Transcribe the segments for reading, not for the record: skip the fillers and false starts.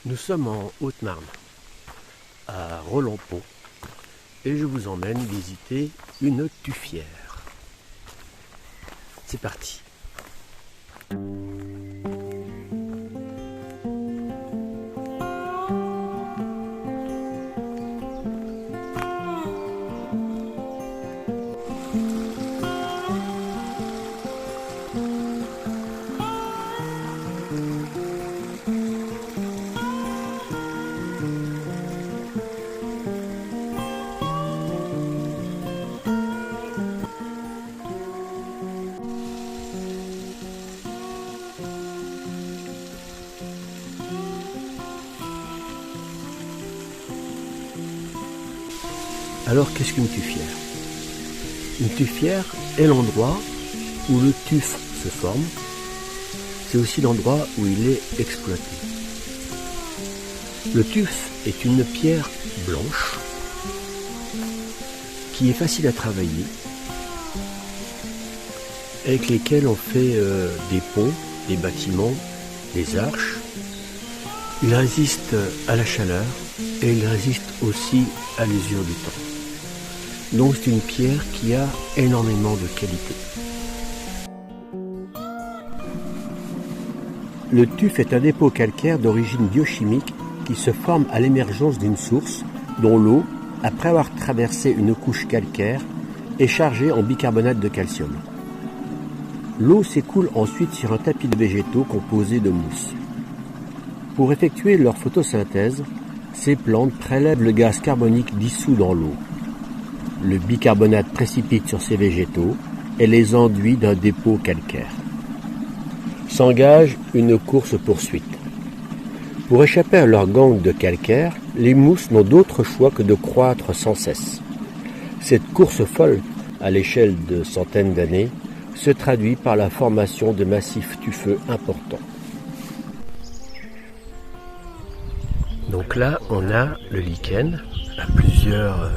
Nous sommes en Haute-Marne, à Roland-Pont, et je vous emmène visiter une tuffière. C'est parti. Alors qu'est-ce qu'une tuffière? Une tuffière est l'endroit où le tuf se forme. C'est aussi l'endroit où il est exploité. Le tuf est une pierre blanche qui est facile à travailler, avec lesquelles on fait des ponts, des bâtiments, des arches. Il résiste à la chaleur et il résiste aussi à l'usure du temps. Donc c'est une pierre qui a énormément de qualité. Le tuf est un dépôt calcaire d'origine biochimique qui se forme à l'émergence d'une source dont l'eau, après avoir traversé une couche calcaire, est chargée en bicarbonate de calcium. L'eau s'écoule ensuite sur un tapis de végétaux composé de mousse. Pour effectuer leur photosynthèse, ces plantes prélèvent le gaz carbonique dissous dans l'eau. Le bicarbonate précipite sur ces végétaux et les enduit d'un dépôt calcaire. S'engage une course-poursuite. Pour échapper à leur gang de calcaire, les mousses n'ont d'autre choix que de croître sans cesse. Cette course folle, à l'échelle de centaines d'années, se traduit par la formation de massifs tufeux importants. Donc là, on a le lichen à plusieurs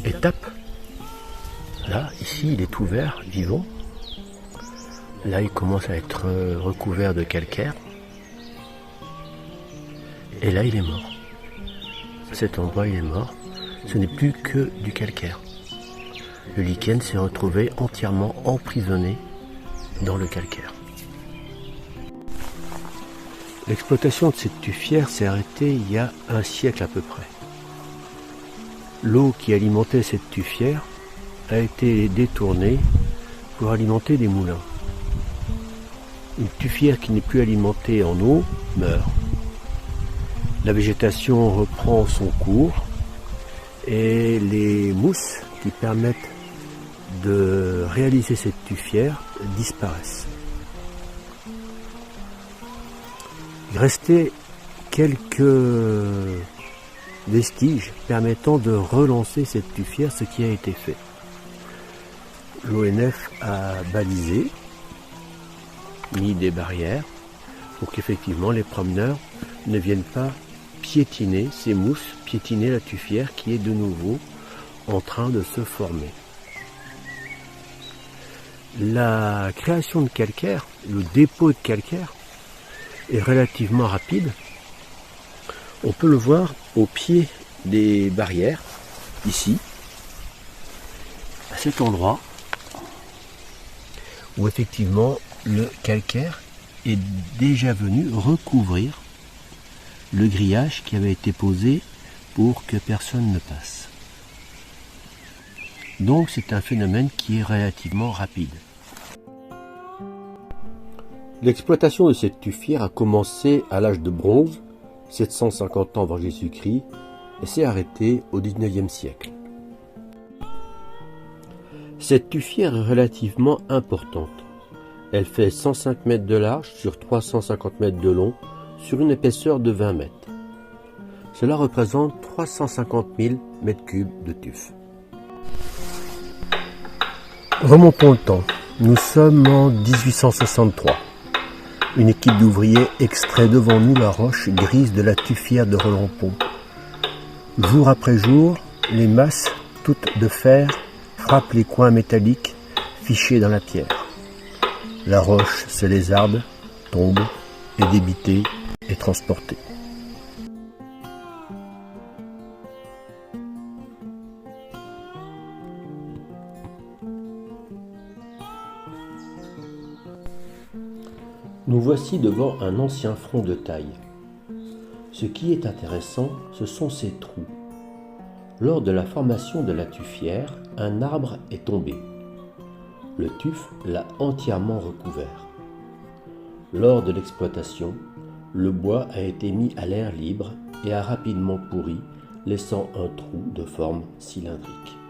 étapes. Là, ici, il est tout vert, vivant. Là, il commence à être recouvert de calcaire. Et là, il est mort. Cet endroit, il est mort. Ce n'est plus que du calcaire. Le lichen s'est retrouvé entièrement emprisonné dans le calcaire. L'exploitation de cette tuffière s'est arrêtée il y a un siècle à peu près. L'eau qui alimentait cette tuffière a été détournée pour alimenter des moulins. Une tuffière qui n'est plus alimentée en eau meurt. La végétation reprend son cours et les mousses qui permettent de réaliser cette tuffière disparaissent. Il restait quelques vestiges permettant de relancer cette tuffière, ce qui a été fait. L'ONF a balisé, mis des barrières pour qu'effectivement les promeneurs ne viennent pas piétiner ces mousses, piétiner la tuffière qui est de nouveau en train de se former. La création de calcaire, le dépôt de calcaire est relativement rapide. On peut le voir au pied des barrières, ici, à cet endroit, où effectivement le calcaire est déjà venu recouvrir le grillage qui avait été posé pour que personne ne passe. Donc c'est un phénomène qui est relativement rapide. L'exploitation de cette tuffière a commencé à l'âge de bronze, 750 ans avant Jésus-Christ, et s'est arrêtée au XIXe siècle. Cette tuffière est relativement importante. Elle fait 105 mètres de large sur 350 mètres de long sur une épaisseur de 20 mètres. Cela représente 350 000 mètres cubes de tuf. Remontons le temps. Nous sommes en 1863. Une équipe d'ouvriers extrait devant nous la roche grise de la tuffière de Roland-Pont. Jour après jour, les masses, toutes de fer, frappent les coins métalliques fichés dans la pierre. La roche se lézarde, tombe, est débitée et transporté. Nous voici devant un ancien front de taille. Ce qui est intéressant, ce sont ces trous. Lors de la formation de la tufière, un arbre est tombé. Le tuf l'a entièrement recouvert. Lors de l'exploitation, le bois a été mis à l'air libre et a rapidement pourri, laissant un trou de forme cylindrique.